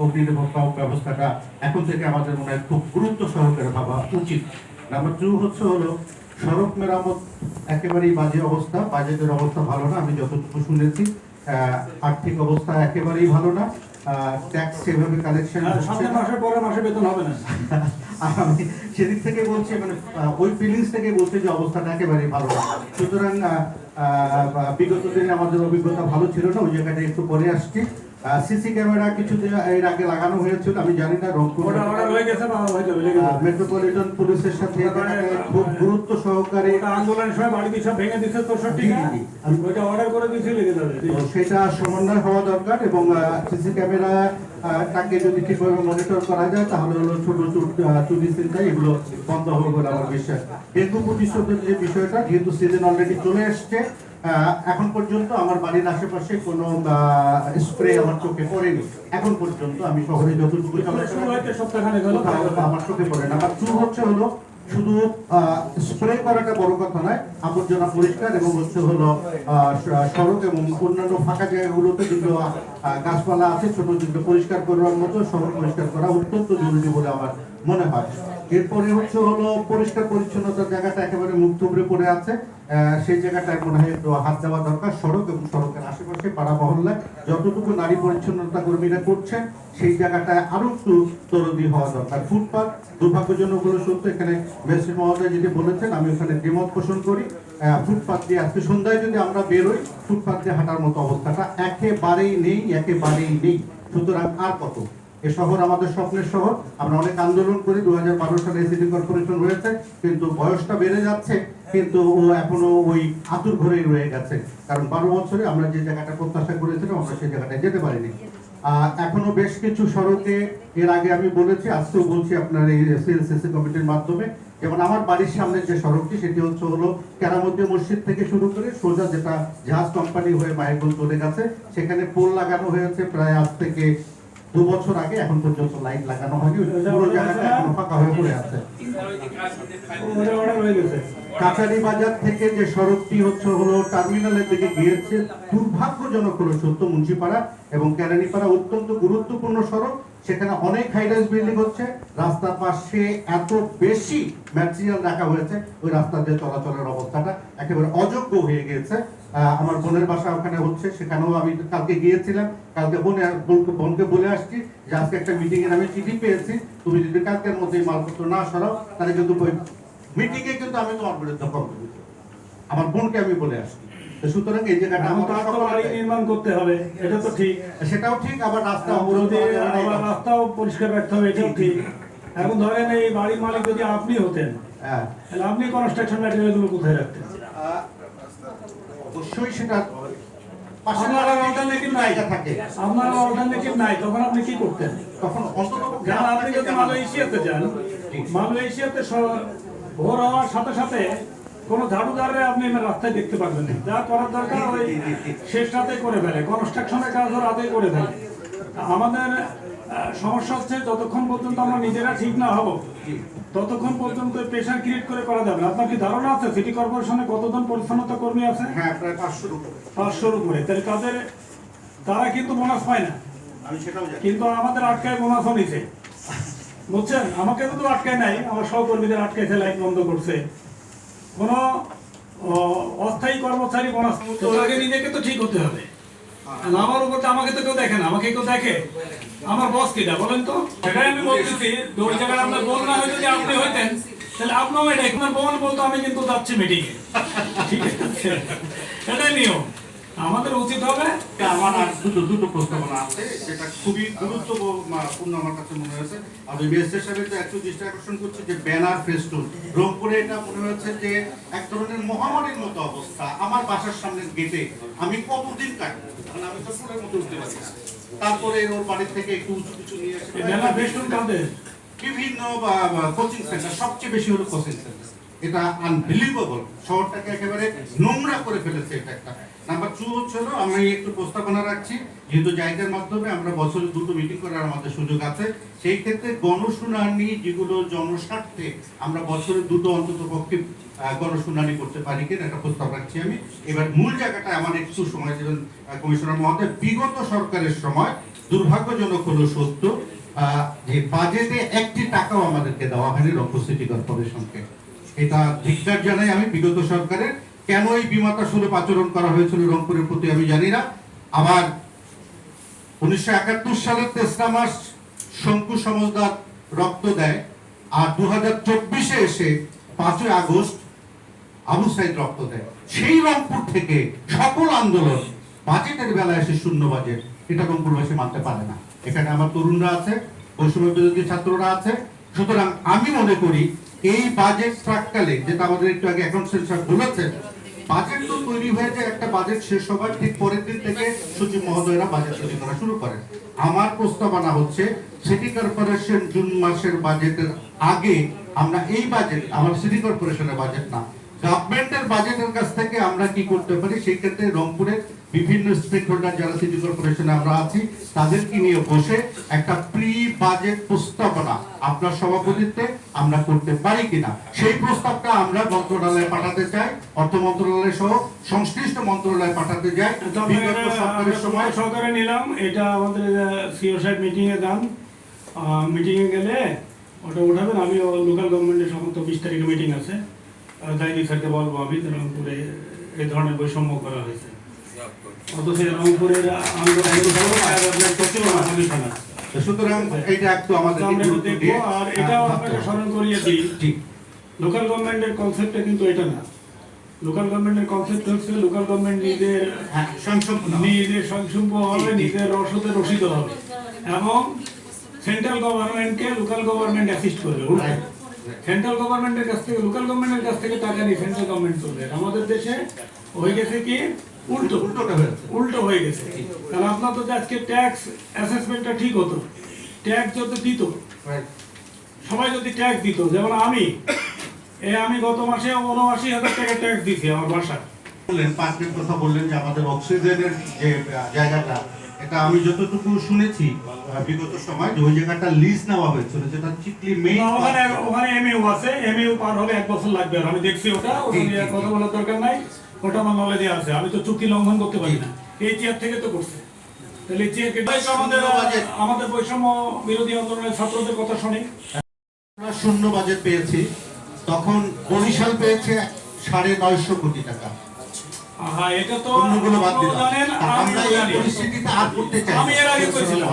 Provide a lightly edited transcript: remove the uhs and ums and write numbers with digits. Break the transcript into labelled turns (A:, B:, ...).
A: অগ্নিনির্বাপক ব্যবস্থাটা এখন থেকে আমাদের মনে হয় খুব গুরুত্ব সহকারে ভাবা উচিত। নাম্বার 2 হলো সড়ক মেরামত একেবারেই বাজে অবস্থা, বাজেটের অবস্থা ভালো না, আমি যতটুকু শুনেছি আর্থিক অবস্থা একেবারেই ভালো না, ট্যাক্স সেভাবে কালেকশন
B: মাসের পরে মাসে বেতন হবে না।
A: আমি সেদিক থেকে বলছি, মানে ওই ফিলিংস থেকে বলছি যে অবস্থাটা একেবারেই ভালো না। সুতরাং বিগত দিনে আমাদের অভিজ্ঞতা ভালো ছিল না, ওই জায়গাটা একটু পরে আসছি। সিসি ক্যামেরা কিছুদিন এর আগে লাগানো হয়েছিল, আমি জানি না রংপুর মেট্রোপলিটন পুলিশের সাথে খুব গুরুত্ব সহকারে
B: আন্দোলনের সময় বাড়ি সব ভেঙে দিচ্ছে 63 ওইটা অর্ডার করে দিয়েছি, লেগে যাবে।
A: সেটা সমন্বয় হওয়া দরকার এবং সিসি ক্যামেরা তাকে যদি ঠিকভাবে মনিটর করা যায় তাহলে হলো ছোট চুরি চিন্তা এগুলো বন্ধ হবে বলে আমার বিশ্বাস। ডেঙ্গু প্রতিশোধের যে বিষয়টা, যেহেতু সিজন অলরেডি চলে আসছে, এখন পর্যন্ত আমার বাড়ির আশেপাশে কোনো স্প্রে আমার চোখে পড়েনি এখন পর্যন্ত। আমি শহরে যতটুকু আমার চোখে পড়ে না। আর 2 হলো শুধু স্প্রে করাটা বড় কথা নয়, আবর্জনা পরিষ্কার এবং হলো সড়ক এবং অন্যান্য ফাঁকা জায়গাগুলোতে যেগুলো গাছপালা আছে ছোট যেগুলো পরিষ্কার করার মতো শহর পরিষ্কার করা অত্যন্ত জরুরি বলে আমার মনে হয়। এরপরে হলো পরিষ্কার পরিচ্ছন্নতার জায়গাটা একেবারে মুখ থুবড়ে পড়ে আছে, সেই জায়গাটায় মনে হয় একটু হাত দেওয়া দরকার। সড়ক এবং সড়কের আশেপাশে পাড়া মহল্লায় যতটুকু নারী পরিচ্ছন্নতা কর্মীরা করছেন সেই জায়গাটায় আরো একটু তরুদি হওয়া দরকার। ফুটপাত দুর্ভাগ্যজনক হলো সত্য, এখানে মেসি মহোদয় যেটি বলেছেন আমি ওখানে দ্বিমত পোষণ করি। ফুটপাত দিয়ে আজকে সন্ধ্যায় যদি আমরা বেরোই, ফুটপাত দিয়ে হাঁটার মতো অবস্থাটা একেবারেই নেই। সুতরাং আর কত? এ শহর আমাদের স্বপ্নের শহর, আমরা অনেক আন্দোলন করি, 2012 সালে সিটি কর্পোরেশন হয়েছে, কিন্তু বয়সটা বেড়ে যাচ্ছে, কিন্তু ও এখনো ওই আতুর ঘরেই রয়ে গেছে। কারণ 12 বছরে আমরা যে জায়গাটা প্রত্যাশা করেছিলাম আমরা সেই জায়গাটায় যেতে পারিনি। এখনো বেশ কিছু সড়কে, এর আগে আমি বলেছি, আজকেও বলছি আপনার এই সিএলসিসি কমিটির মাধ্যমে, যেমন আমার বাড়ির সামনে যে সড়কটি সেটি হলো কেরামতি মসজিদ থেকে শুরু করে সোজা যেটা জাহাজ কোম্পানি হয়ে মাহেরগঞ্জ চলে গেছে, সেখানে পোল লাগানো হয়েছে প্রায় আজ থেকে 2 বছর আগে, এখন পর্যন্ত লাইট লাগানো হয়নি, পুরো জায়গাটা এখনো ফাঁকা হয়ে পড়ে আছে। কাছারি বাজার থেকে যে সড়কটি হলো টার্মিনালের দিকে গিয়েছে, দুর্ভাগ্যজনক হলো সত্য মুন্সিপাড়া এবং কেরানীপাড়া অত্যন্ত গুরুত্বপূর্ণ সড়ক, সেখানে অনেক হাইরাইজ বিল্ডিং হচ্ছে, রাস্তার পাশে এত বেশি ম্যাটেরিয়াল রাখা হয়েছে, ওই রাস্তা দিয়ে চলাচলের অবস্থাটা একেবারে অযোগ্য হয়ে গিয়েছে। আমার বোনের বাসা ওখানে হচ্ছে, সেখানেও আমি কালকে গিয়েছিলাম, কালকে বোনকে বলে আসছি যে আজকে একটা মিটিং এর আমি চিঠি পেয়েছি, তুমি যদি কালকের মধ্যে মালপত্র না সরাও তাহলে কিন্তু মিটিং এ কিন্তু আমি তোমার বিরুদ্ধে করবো, আমার বোনকে আমি বলে আসছি। সুতরাং এই জায়গাটা
B: আমাদের নির্মাণ করতে হবে, এটা তো ঠিক,
A: সেটাও ঠিক, আবার
B: রাস্তাও পরিষ্কার রাখতে হবে, এটাও ঠিক। এখন ধরেন এই বাড়ির মালিক যদি আপনি হতেন, তাহলে আপনি কনস্ট্রাকশন ম্যাটেরিয়াল গুলো কোথায় রাখতেন?
A: অবশ্যই সেটা
B: আপনার অল্টারনেটিভ নাই, তখন আপনি কি করতেন?
A: তখন
B: আপনি যদি মালয়েশিয়াতে যান, মালয়েশিয়াতে ভোর হওয়ার সাথে সাথে কোনো ঝাড়ুদারে আপনি রাস্তায় দেখতে পারবেন না, যা করার দরকার ওই শেষ রাতে করে ফেলে, কনস্ট্রাকশনের কাজ রাতে করে ফেলে। আমাদের সমস্যা হচ্ছে যতক্ষণ পর্যন্ত আমরা নিজেরা ঠিক না হব ততক্ষণ পর্যন্ত প্রেশার ক্রিয়েট করে করা যাবে না। আপনার কি ধারণা আছে সিটি কর্পোরেশনে কতজন পরিচ্ছন্নতা কর্মী আছে?
A: হ্যাঁ, প্রায় 500-র
B: উপরে। তাহলে তারা কিন্তু বোনাস পায় না, কিন্তু আমাদের আটকায় বোনাসও নিছে, বুঝছেন? আমাকে কিন্তু আটকায় নাই, আমার সহকর্মীদের আটকাইছে, লাইন বন্ধ করছে। কোন অস্থায়ী কর্মচারী বোনাস তো আগে নিজেকে তো ঠিক হতে হবে। আমার উপর তো আমাকে তো কেউ দেখে না, আমাকে কেউ দেখে? আমার বস কিটা বলেন তো? সেটাই আমি বলতেছি, ওই জায়গায় আপনার বোন না হয়ে যদি আপনি হইতেন তাহলে আপনিও এটাই, আপনার বোন বলতো আমি কিন্তু যাচ্ছি মিটিংয়ে, ঠিক আছে? এটাই নিয়ম। আমাদের উচিত হবে।
A: আমার আর দুটো প্রস্তাবনা আছে যেটা খুবই গুরুত্বপূর্ণ আমার কাছে মনে হয়েছে। আমি মিনিস্টার সাহেবের একটু দৃষ্টি আকর্ষণ করছি যে ব্যানার ফেস্টুন রংপুরে, এটা মনে হচ্ছে যে এক ধরনের মহামারীর মতো অবস্থা। আমার বাসার সামনের গেটে আমি কতদিন কাটবো, কারণ আমি তো ফুলের মতো উঠতে পারছি না। তারপরে ওর বাড়ির থেকে একটু উঁচু কিছু নিয়ে এসে বিভিন্ন কোচিং সেন্টার, সবচেয়ে বেশি হলো কোচিং সেন্টার। এটা আনবিলিভেবল, শহরটাকে একেবারে নোংরা করে ফেলেছে। এটা একটা। নাম্বার 2 হলো আমি একটু প্রস্তাবনা রাখছি, যেহেতু জায়গার মাধ্যমে আমরা বছরে 2টো মিটিং করার আমাদের সুযোগ আছে, সেই ক্ষেত্রে গণশুনানি যেগুলো জনস্বার্থে আমরা বছরে 2টো অন্তত পক্ষে গণশুনানি করতে পারি কিনা একটা প্রস্তাব রাখছি আমি। এবার মূল জায়গাটা আমার একটু সময় দেবেন কমিশনার মহোদয়। বিগত সরকারের সময় দুর্ভাগ্যজনক হলো সত্য যে বাজেটে একটি টাকাও আমাদেরকে দেওয়া হয়নি রংপুর সিটি কর্পোরেশনকে। এটা ধিক্কার জানাই আমি বিগত সরকারের। কেন এই বিমাতা সুলভ আচরণ করা হয়েছিল রংপুরের প্রতি আমি জানি না। আবার 1971 সালের 3রা মার্চ শঙ্কু সমজদার রক্ত দেয়, আর 2024-এ এসে 5ই আগস্ট আবু সাইদ রক্ত দেয়। সেই রংপুর থেকে সকল আন্দোলন বাজেটের বেলায় এসে শূন্য বাজেট, এটা রংপুরবাসী মানতে পারে না। এখানে আমার তরুণরা আছে, বৈষম্য বিরোধী ছাত্ররা আছে। সুতরাং আমি মনে করি এই বাজেট প্রাককালে, যেটা আমাদের একটু আগে অ্যাকাউন্ট সেন্সার বলেছেন, বাজেট তো তৈরি হয়ে যায়, একটা বাজেট শেষ হবার ঠিক পরের দিন থেকে সচিব মহোদয়রা বাজেট তৈরি করা শুরু করেন। আমার প্রস্তাবনা হচ্ছে সিটি কর্পোরেশন জুন মাসের বাজেটের আগে আমরা এই বাজেট, আমার সিটি কর্পোরেশনের বাজেট না, গভর্নমেন্টের বাজেটের কাছ থেকে আমরা কি করতে পারি, সেই ক্ষেত্রে রংপুরের বিভিন্ন স্টেক হোল্ডার যারা সিটি কর্পোরেশনে আমরা আছি তাদেরকে নিয়ে বসে একটা প্রি বাজেট প্রস্তাবনা আপনার সভাপতিত্বে আমরা করতে পারি কিনা, সেই প্রস্তাবটা আমরা মন্ত্রণালয়ে পাঠাতে চাই, অর্থ মন্ত্রণালয় সহ সংশ্লিষ্ট মন্ত্রণালয়ে পাঠাতে চাই। বিগত সরকারের সময়
B: সরকারে নিলাম, এটা আমাদের সিও সাহেব মিটিং এ যান, মিটিং এ গেলে ওটা উঠাবেন। আমি লোকাল গভর্নমেন্টের সমস্ত 20 তারিখে মিটিং আছে, জাইনি স্যারকে বলবো আমি রংপুরে এই ধরনের বৈষম্য করা হয়েছে। অথচ রংপুরের
A: সুতরাং এইটা একটু আমাদের
B: দেখবো। আর এটাও আপনাকে স্মরণ করিয়ে দিই, লোকাল গভর্নমেন্টের কনসেপ্টটা কিন্তু এটা না। লোকাল গভর্নমেন্টের কনসেপ্ট হচ্ছে লোকাল গভর্নমেন্ট নিজের সংসম্প হবে, নিজের রসদে রসিদ হবে, এবং সেন্ট্রাল গভর্নমেন্টকে লোকাল গভর্নমেন্ট অ্যাসিস্ট করবে। সেন্ট্রাল গভর্নমেন্টের কাছ থেকে লোকাল গভর্নমেন্টের কাছ থেকে টাকা নিয়ে সেন্ট্রাল গভর্নমেন্ট চলবে। আমাদের দেশে হয়ে গেছে কি উল্টো হয়ে গেছে। কারণ আপনার তো আজকে ট্যাক্স অ্যাসেসমেন্টটা ঠিক হতো, ট্যাক্স যদি দিত, সবাই যদি ট্যাক্স দিত, যেমন আমি গত মাসে 79,000 টাকা ট্যাক্স দিছি আমার বাসায়।
A: বললেন পার্কের কথা বললেন যে আমাদের অক্সিজেনের যে জায়গাটা, এটা আমি যতটুকু শুনেছি বিগত সময় যে ওই জায়গাটা লিজ নেওয়া হয়েছিল, যেটা চিকলি মেইন
B: ওখানে এমইউ আছে, এমইউ পার হলে 1 বছর লাগবে। আর আমি দেখছি ওটা নিয়ে কথা বলার দরকার নাই, ওটা আমার নলেজে আছে। আমি তো চুক্তি লঙ্ঘন করতে পারি না, এই চেয়ার থেকে তো করছে। তাহলে চেয়ারকে আমাদের বৈষম্য বিরোধী আন্দোলনের ছাত্রদের কথা শুনি।
A: আমরা শূন্য বাজেট পেয়েছি, তখন বরিশাল পেয়েছে 950 কোটি টাকা।
B: এটা তো
A: অন্যগুলো বাদ দিলাম।
B: জানেন,
A: আমরা এই পরিস্থিতিতে আর করতে চাই।
B: আমি এর আগে করেছিলাম।